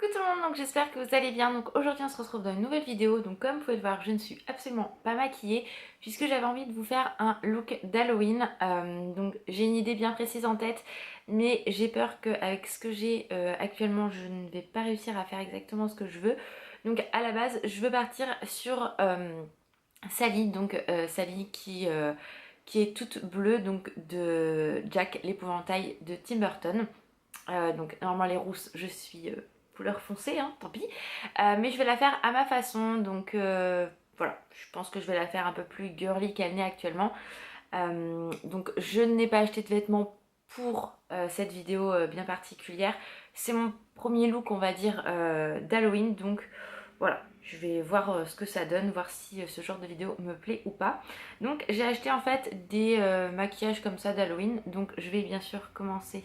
Coucou tout le monde, donc j'espère que vous allez bien. Donc aujourd'hui on se retrouve dans une nouvelle vidéo. Donc comme vous pouvez le voir, je ne suis absolument pas maquillée puisque j'avais envie de vous faire un look d'Halloween. Donc j'ai une idée bien précise en tête, mais j'ai peur qu'avec ce que j'ai actuellement, je ne vais pas réussir à faire exactement ce que je veux. Donc à la base, je veux partir sur Sally, donc Sally qui est toute bleue, donc de Jack l'épouvantail de Tim Burton. Donc normalement les rousses, je suis couleur foncée, hein, tant pis. Mais je vais la faire à ma façon, donc voilà, je pense que je vais la faire un peu plus girly qu'elle n'est actuellement. Donc je n'ai pas acheté de vêtements pour cette vidéo bien particulière. C'est mon premier look, on va dire, d'Halloween, donc voilà. Je vais voir ce que ça donne, voir si ce genre de vidéo me plaît ou pas. Donc j'ai acheté en fait des maquillages comme ça d'Halloween. Donc je vais bien sûr commencer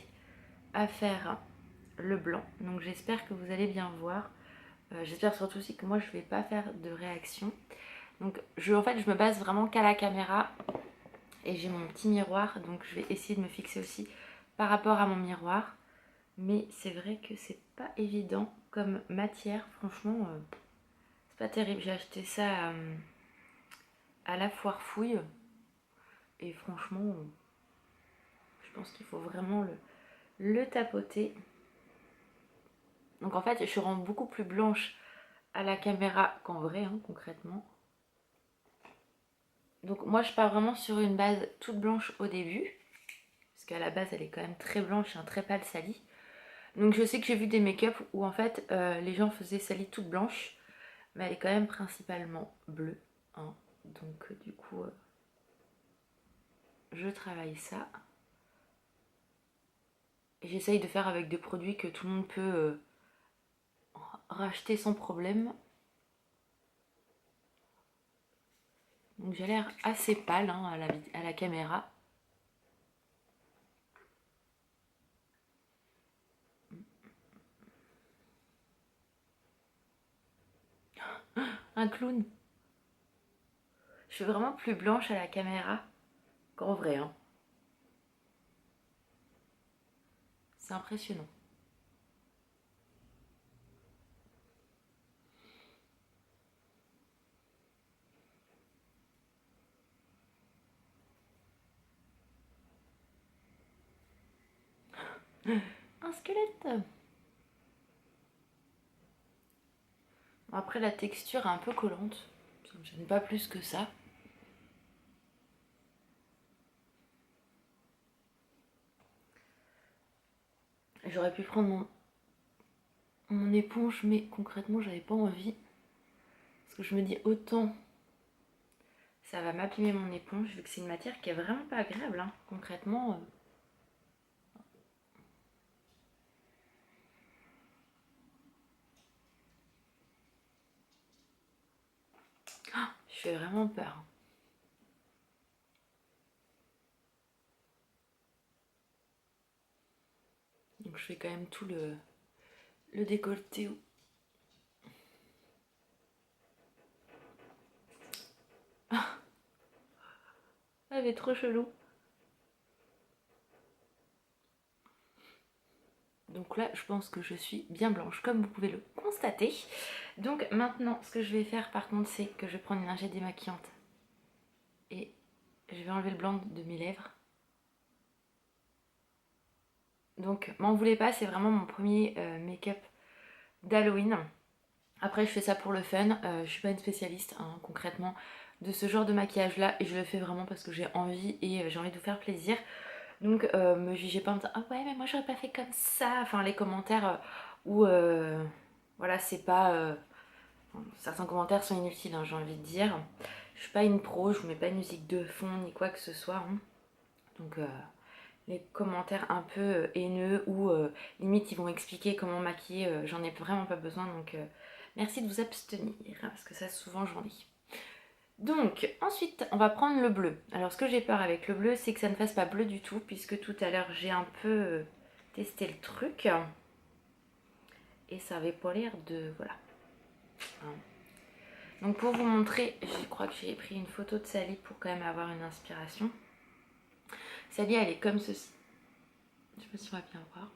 à faire le blanc. Donc j'espère que vous allez bien voir. J'espère surtout aussi que moi je vais pas faire de réaction. Donc en fait je me base vraiment qu'à la caméra et j'ai mon petit miroir, donc je vais essayer de me fixer aussi par rapport à mon miroir. Mais c'est vrai que c'est pas évident comme matière, franchement c'est pas terrible. J'ai acheté ça à la foire fouille et franchement je pense qu'il faut vraiment le tapoter. Donc en fait je rends beaucoup plus blanche à la caméra qu'en vrai, hein, concrètement. Donc moi je pars vraiment sur une base toute blanche au début, parce qu'à la base elle est quand même très blanche, un très pâle Sally. Donc je sais que j'ai vu des make-up où en fait les gens faisaient Sally toute blanche, mais elle est quand même principalement bleue, hein. Donc du coup je travaille ça. Et j'essaye de faire avec des produits que tout le monde peut racheter sans problème. Donc j'ai l'air assez pâle, hein, à la caméra. Un clown. Je suis vraiment plus blanche à la caméra qu'en vrai, hein. C'est impressionnant. Un squelette. Après la texture est un peu collante, ça me gêne pas plus que ça. J'aurais pu prendre mon éponge, mais concrètement j'avais pas envie. Parce que je me dis autant ça va m'abîmer mon éponge, vu que c'est une matière qui est vraiment pas agréable, hein, concrètement. Je fais vraiment peur. Donc je fais quand même tout le décolleté. Elle est trop chelou. Donc là, je pense que je suis bien blanche, comme vous pouvez le constater. Donc maintenant, ce que je vais faire par contre, c'est que je vais prendre une lingette démaquillante. Et je vais enlever le blanc de mes lèvres. Donc m'en voulez pas, c'est vraiment mon premier make-up d'Halloween. Après je fais ça pour le fun, je suis pas une spécialiste, hein, concrètement de ce genre de maquillage là, et je le fais vraiment parce que j'ai envie et j'ai envie de vous faire plaisir. Donc me jugez pas en me disant ah ouais mais moi j'aurais pas fait comme ça, enfin les commentaires où voilà c'est pas certains commentaires sont inutiles, hein, j'ai envie de dire. Je suis pas une pro, je vous mets pas une musique de fond ni quoi que ce soit, hein. Donc les commentaires un peu haineux ou limite ils vont expliquer comment maquiller, j'en ai vraiment pas besoin, donc merci de vous abstenir parce que ça souvent j'en ai. Donc ensuite on va prendre le bleu. Alors ce que j'ai peur avec le bleu c'est que ça ne fasse pas bleu du tout, puisque tout à l'heure j'ai un peu testé le truc et ça avait pas l'air de... voilà. Donc pour vous montrer, je crois que j'ai pris une photo de Sally pour quand même avoir une inspiration. Sally elle est comme ceci. Je sais pas si on va bien voir.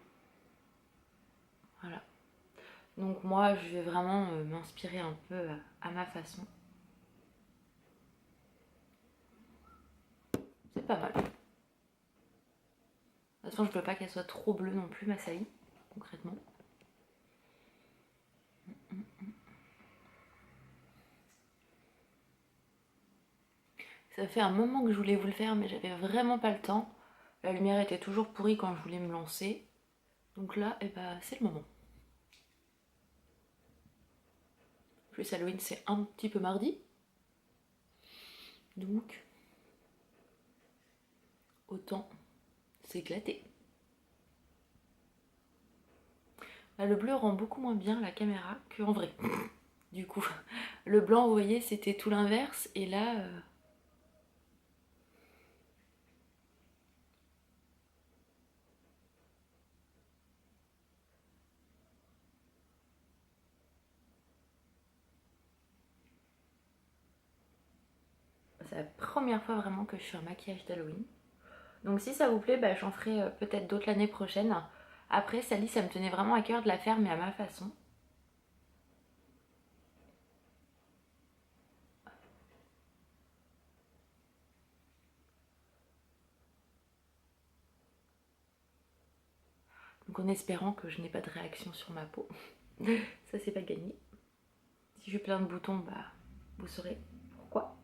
Voilà. Donc moi je vais vraiment m'inspirer un peu à ma façon. C'est pas mal. De toute façon je veux pas qu'elle soit trop bleue non plus ma saillie, concrètement. Ça fait un moment que je voulais vous le faire mais j'avais vraiment pas le temps. La lumière était toujours pourrie quand je voulais me lancer. Donc là, eh ben, c'est le moment. Plus Halloween c'est un petit peu mardi. Donc autant s'éclater. Là, le bleu rend beaucoup moins bien la caméra qu'en vrai. Du coup, le blanc, vous voyez, c'était tout l'inverse. Et là... c'est la première fois vraiment que je fais un maquillage d'Halloween. Donc si ça vous plaît, bah, j'en ferai peut-être d'autres l'année prochaine. Après, Sally, ça me tenait vraiment à cœur de la faire, mais à ma façon. Donc en espérant que je n'ai pas de réaction sur ma peau. Ça, c'est pas gagné. Si j'ai plein de boutons, bah, vous saurez pourquoi,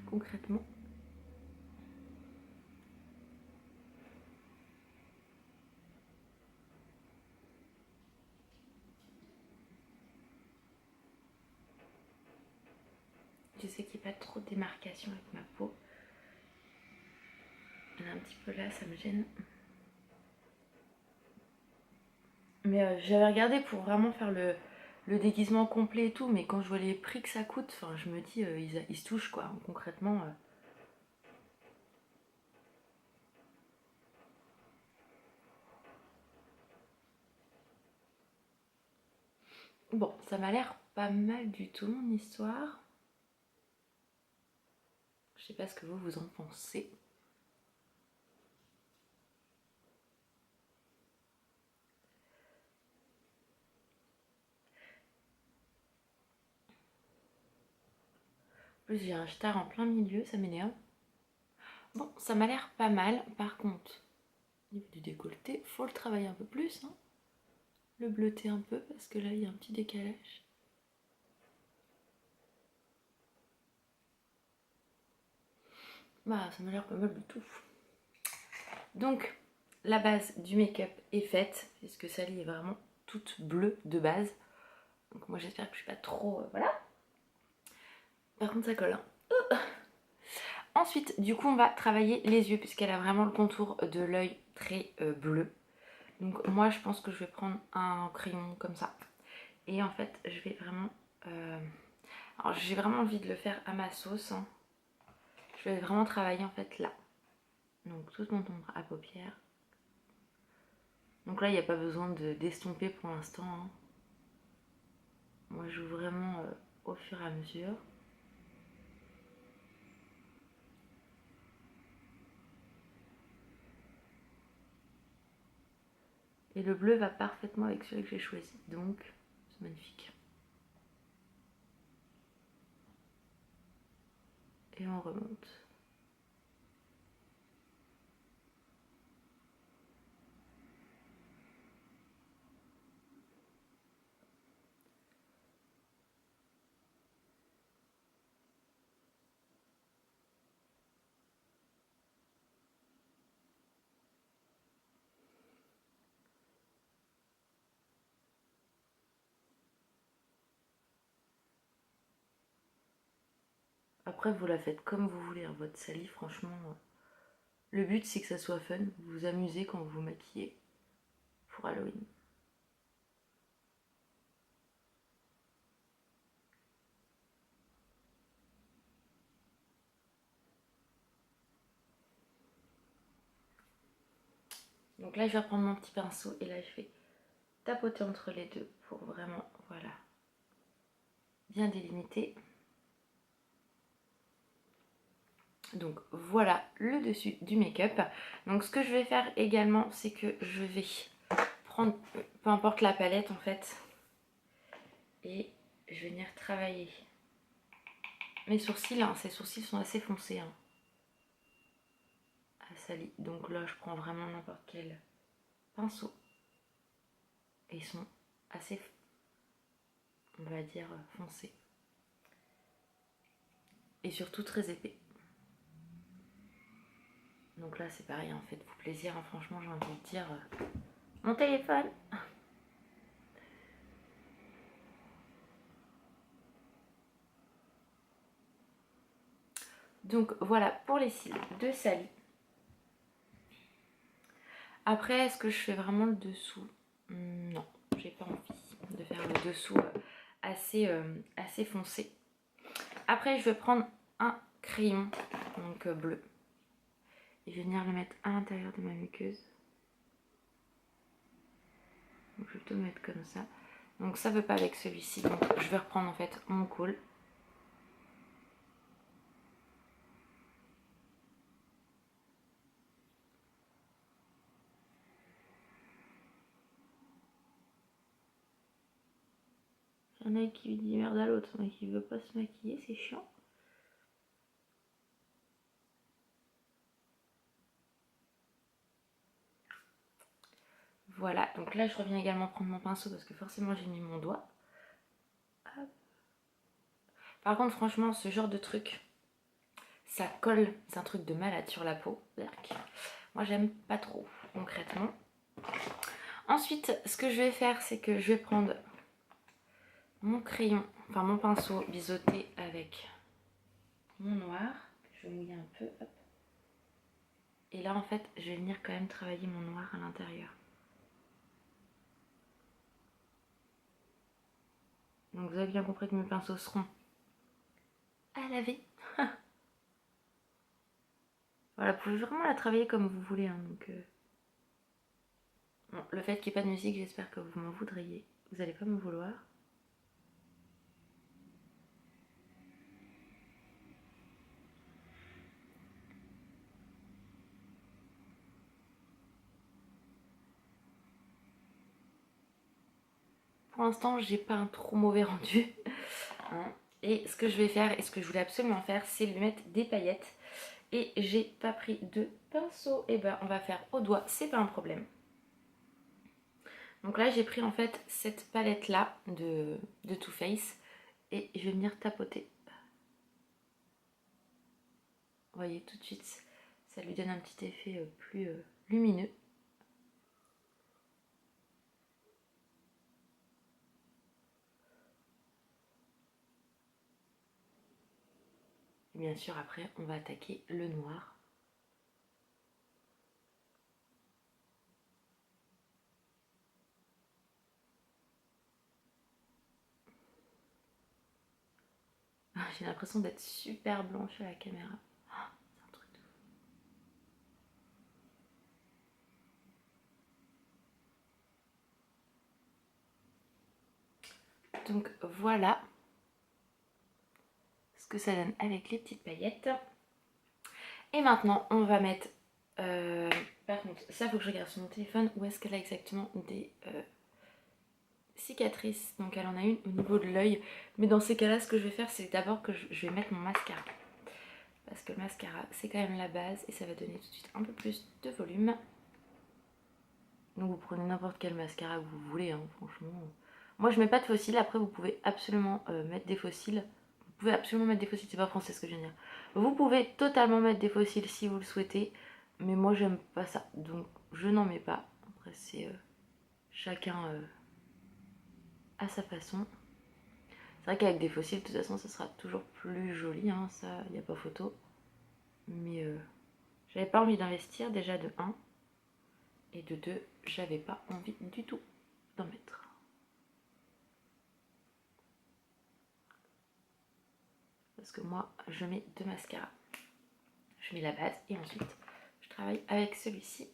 concrètement. Je sais qu'il n'y a pas trop de démarcation avec ma peau. Elle est un petit peu là, ça me gêne. Mais j'avais regardé pour vraiment faire le déguisement complet et tout, mais quand je vois les prix que ça coûte, enfin, je me dis, ils se touchent quoi, concrètement. Bon, ça m'a l'air pas mal du tout mon histoire. Je sais pas ce que vous en pensez. En plus, j'ai un star en plein milieu, ça m'énerve. Bon, ça m'a l'air pas mal. Par contre, au niveau du décolleté, faut le travailler un peu plus. Hein. Le bleuter un peu, parce que là, il y a un petit décalage. Bah, ça m'a l'air pas mal du tout. Donc, la base du make-up est faite, puisque Sally est vraiment toute bleue de base. Donc moi j'espère que je suis pas trop... voilà. Par contre ça colle. Hein. Ensuite, du coup, on va travailler les yeux, puisqu'elle a vraiment le contour de l'œil très bleu. Donc moi je pense que je vais prendre un crayon comme ça. Et en fait, je vais vraiment... alors j'ai vraiment envie de le faire à ma sauce. Hein. Je vais vraiment travailler en fait là. Donc tout mon ombre à paupières. Donc là, il n'y a pas besoin d'estomper pour l'instant. Hein. Moi, je joue vraiment au fur et à mesure. Et le bleu va parfaitement avec celui que j'ai choisi. Donc, c'est magnifique. Et on remonte. Après, vous la faites comme vous voulez, hein, votre Sally, franchement. Le but, c'est que ça soit fun. Vous vous amusez quand vous vous maquillez pour Halloween. Donc là, je vais reprendre mon petit pinceau et là, je vais tapoter entre les deux pour vraiment, voilà, bien délimiter. Donc voilà le dessus du make-up. Donc ce que je vais faire également, c'est que je vais prendre, peu importe la palette en fait, et je vais venir travailler mes sourcils. Hein. Ces sourcils sont assez foncés, hein, à Sally. Donc là, je prends vraiment n'importe quel pinceau. Et ils sont assez, on va dire, foncés. Et surtout très épais. Donc là, c'est pareil, hein, faites-vous plaisir. Hein, franchement, j'ai envie de dire... mon téléphone. Donc voilà pour les cils de Sally. Après, est-ce que je fais vraiment le dessous? Non, j'ai pas envie de faire le dessous assez foncé. Après, je vais prendre un crayon donc bleu et je vais venir le mettre à l'intérieur de ma muqueuse. Donc, je vais plutôt le mettre comme ça. Donc ça ne veut pas avec celui-ci. Donc je vais reprendre en fait mon col. Il y en a qui dit merde à l'autre, mais qui veut pas se maquiller, c'est chiant. Voilà, donc là je reviens également prendre mon pinceau parce que forcément j'ai mis mon doigt. Hop. Par contre franchement ce genre de truc, ça colle, c'est un truc de malade sur la peau. Moi j'aime pas trop concrètement. Ensuite ce que je vais faire c'est que je vais prendre mon crayon, enfin mon pinceau biseauté avec mon noir. Je vais mouiller un peu, hop. Et là en fait je vais venir quand même travailler mon noir à l'intérieur. Donc vous avez bien compris que mes pinceaux seront à laver. Voilà, vous pouvez vraiment la travailler comme vous voulez. Hein, donc, bon, le fait qu'il n'y ait pas de musique, j'espère que vous m'en voudriez. Vous n'allez pas me vouloir. Pour l'instant, j'ai pas un trop mauvais rendu. Hein. Et ce que je vais faire, et ce que je voulais absolument faire, c'est lui mettre des paillettes. Et j'ai pas pris de pinceau. Et ben, on va faire au doigt, c'est pas un problème. Donc là, j'ai pris en fait cette palette là de Too Faced. Et je vais venir tapoter. Vous voyez tout de suite, ça lui donne un petit effet plus lumineux. Et bien sûr, après, on va attaquer le noir. J'ai l'impression d'être super blanche à la caméra. C'est un truc de fou. Donc voilà ce que ça donne avec les petites paillettes. Et maintenant, on va mettre... par contre, ça, faut que je regarde sur mon téléphone où est-ce qu'elle a exactement des cicatrices. Donc elle en a une au niveau de l'œil. Mais dans ces cas-là, ce que je vais faire, c'est d'abord que je vais mettre mon mascara. Parce que le mascara, c'est quand même la base et ça va donner tout de suite un peu plus de volume. Donc vous prenez n'importe quel mascara que vous voulez, hein, franchement. Moi je mets pas de faux cils, après vous pouvez absolument mettre des faux cils. Vous pouvez absolument mettre des faux cils, c'est pas français ce que je viens de dire. Vous pouvez totalement mettre des faux cils si vous le souhaitez, mais moi j'aime pas ça, donc je n'en mets pas. Après c'est chacun à sa façon. C'est vrai qu'avec des faux cils, de toute façon ça sera toujours plus joli, hein, ça y a pas photo. Mais j'avais pas envie d'investir déjà de 1. Et de 2, j'avais pas envie du tout d'en mettre. Parce que moi, je mets 2 mascaras. Je mets la base et ensuite, je travaille avec celui-ci.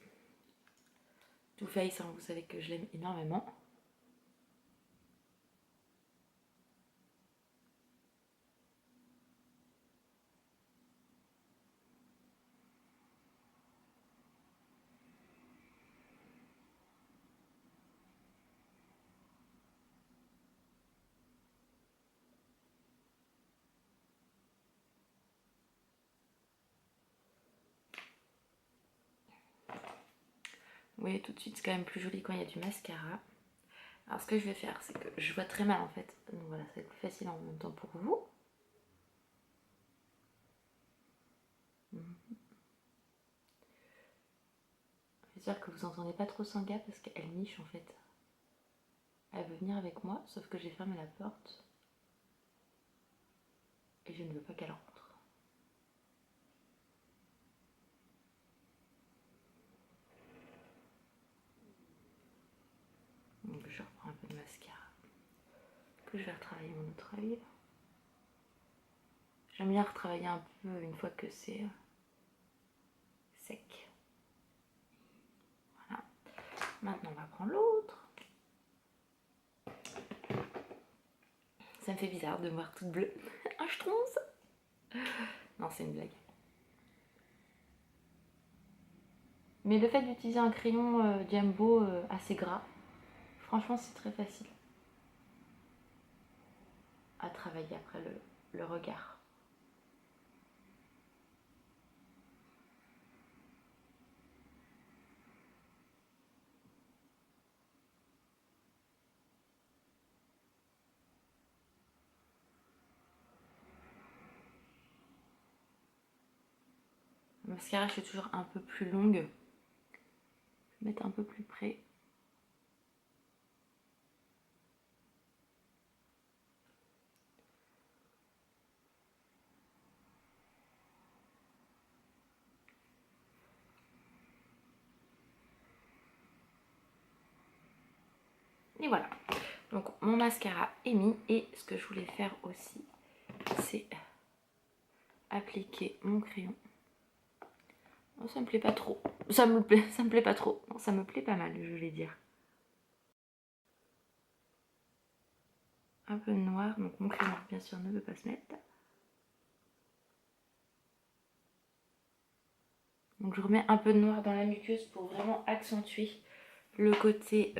Too Faced, hein, vous savez que je l'aime énormément. Vous voyez tout de suite, c'est quand même plus joli quand il y a du mascara. Alors ce que je vais faire, c'est que je vois très mal en fait. Donc voilà, ça va être plus facile en même temps pour vous. J'espère que vous entendez pas trop Sanga parce qu'elle niche en fait. Elle veut venir avec moi, sauf que j'ai fermé la porte. Et je ne veux pas qu'elle rentre. Donc je reprends un peu de mascara. Que je vais retravailler mon autre œil. J'aime bien retravailler un peu une fois que c'est sec. Voilà. Maintenant on va prendre l'autre. Ça me fait bizarre de me voir toute bleue. Un schtroumpf. Non, c'est une blague. Mais le fait d'utiliser un crayon Jumbo assez gras, franchement c'est très facile à travailler après le regard. Le mascara, je suis toujours un peu plus longue. Je vais mettre un peu plus près. Et voilà. Donc mon mascara est mis. Et ce que je voulais faire aussi, c'est appliquer mon crayon. Oh, ça me plaît pas trop. Ça me plaît pas trop. Non, ça me plaît pas mal, je vais dire. Un peu noir. Donc mon crayon, bien sûr, ne veut pas se mettre. Donc je remets un peu de noir dans la muqueuse pour vraiment accentuer le côté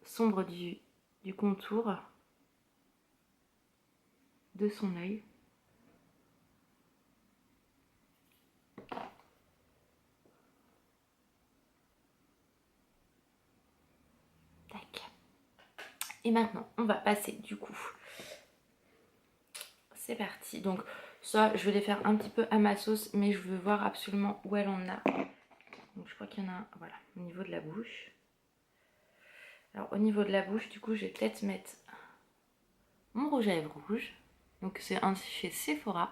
sombre du contour de son œil. Tac. Et maintenant, on va passer du coup. C'est parti. Donc ça, je vais les faire un petit peu à ma sauce, mais je veux voir absolument où elle en a. Donc je crois qu'il y en a un, voilà, au niveau de la bouche. Alors au niveau de la bouche, du coup, je vais peut-être mettre mon rouge à lèvres rouge. Donc c'est un chez Sephora.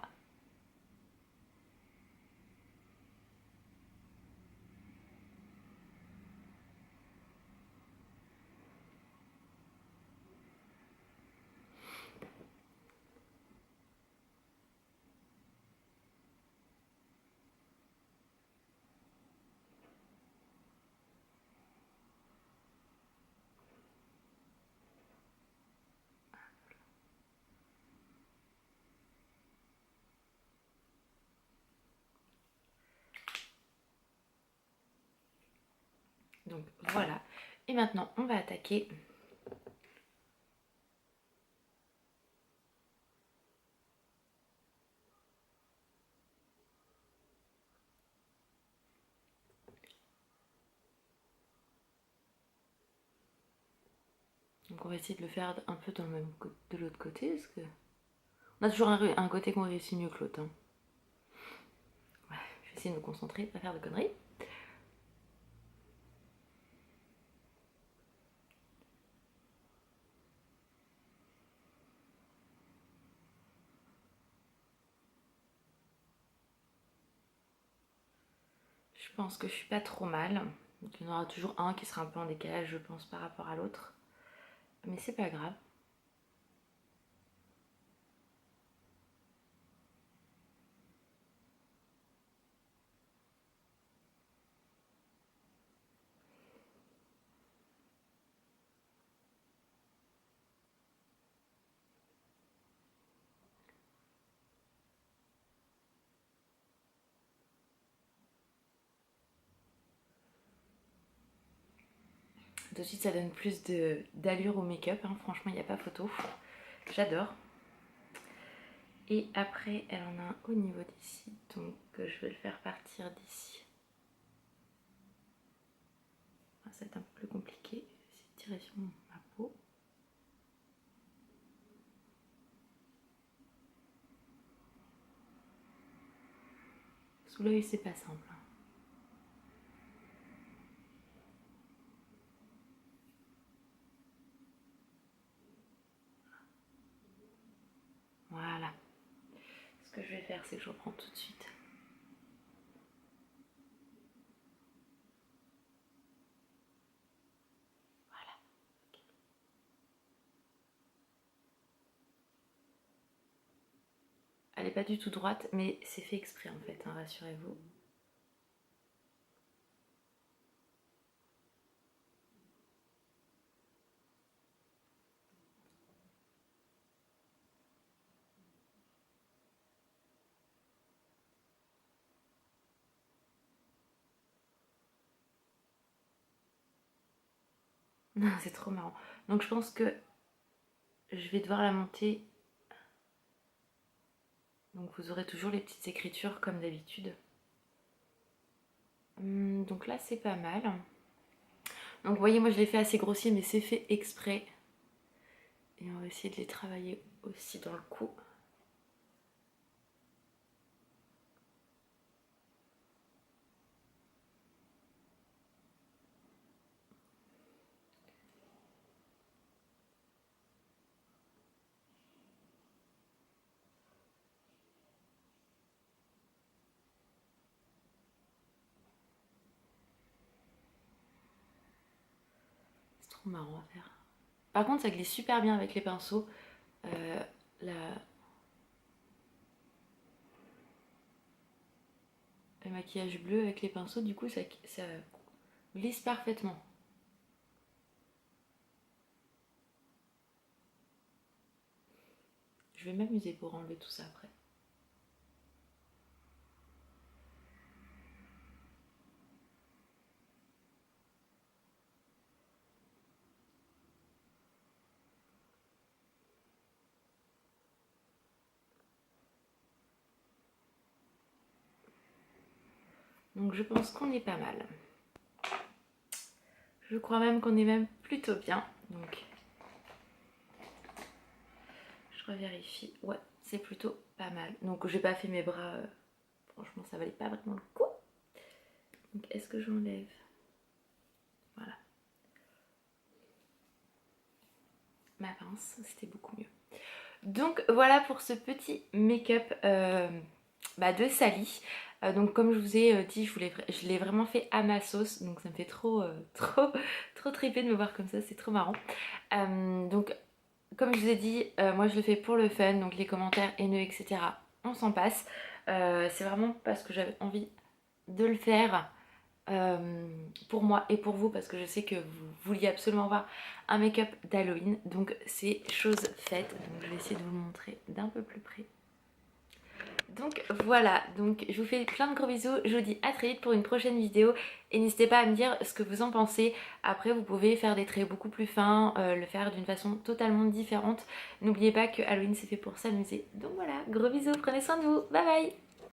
Donc voilà. Et maintenant, on va attaquer. Donc on va essayer de le faire un peu dans le même de l'autre côté, parce que on a toujours un côté qu'on réussit mieux que l'autre. Hein. Ouais, je vais essayer de me concentrer, pas faire de conneries. Je pense que je suis pas trop mal. Donc il y en aura toujours un qui sera un peu en décalage, je pense, par rapport à l'autre. Mais c'est pas grave. Tout de suite, ça donne plus d'allure au make-up. Hein. Franchement, il n'y a pas photo. J'adore. Et après, elle en a un au niveau d'ici. Donc, je vais le faire partir d'ici. ça va être un peu plus compliqué. Je vais essayer de tirer sur ma peau. Sous l'œil, c'est pas simple. Voilà. Ce que je vais faire, c'est que je reprends tout de suite. Voilà. Okay. Elle n'est pas du tout droite, mais c'est fait exprès en fait, hein, rassurez-vous. Non, c'est trop marrant. Donc je pense que je vais devoir la monter. Donc vous aurez toujours les petites écritures comme d'habitude. Donc là c'est pas mal. Donc vous voyez, moi je l'ai fait assez grossier, mais c'est fait exprès. Et on va essayer de les travailler aussi dans le cou. C'est trop marrant à faire. Par contre, ça glisse super bien avec les pinceaux. Le maquillage bleu avec les pinceaux, du coup, ça glisse parfaitement. Je vais m'amuser pour enlever tout ça après. Donc je pense qu'on est pas mal. Je crois même qu'on est même plutôt bien. Donc je revérifie. Ouais, c'est plutôt pas mal. Donc j'ai pas fait mes bras. Franchement, ça valait pas vraiment le coup. Donc est-ce que j'enlève? Voilà. Ma pince, c'était beaucoup mieux. Donc voilà pour ce petit make-up de Sally. Donc comme je vous ai dit, je l'ai vraiment fait à ma sauce. Donc ça me fait trop triper de me voir comme ça, c'est trop marrant. Donc comme je vous ai dit, moi je le fais pour le fun. Donc les commentaires haineux, etc. on s'en passe. C'est vraiment parce que j'avais envie de le faire. Pour moi et pour vous, parce que je sais que vous vouliez absolument voir un make-up d'Halloween, donc c'est chose faite. Donc je vais essayer de vous le montrer d'un peu plus près. Donc voilà, donc je vous fais plein de gros bisous, je vous dis à très vite pour une prochaine vidéo et n'hésitez pas à me dire ce que vous en pensez. Après vous pouvez faire des traits beaucoup plus fins, le faire d'une façon totalement différente. N'oubliez pas que Halloween c'est fait pour s'amuser. Donc voilà, gros bisous, prenez soin de vous, bye bye.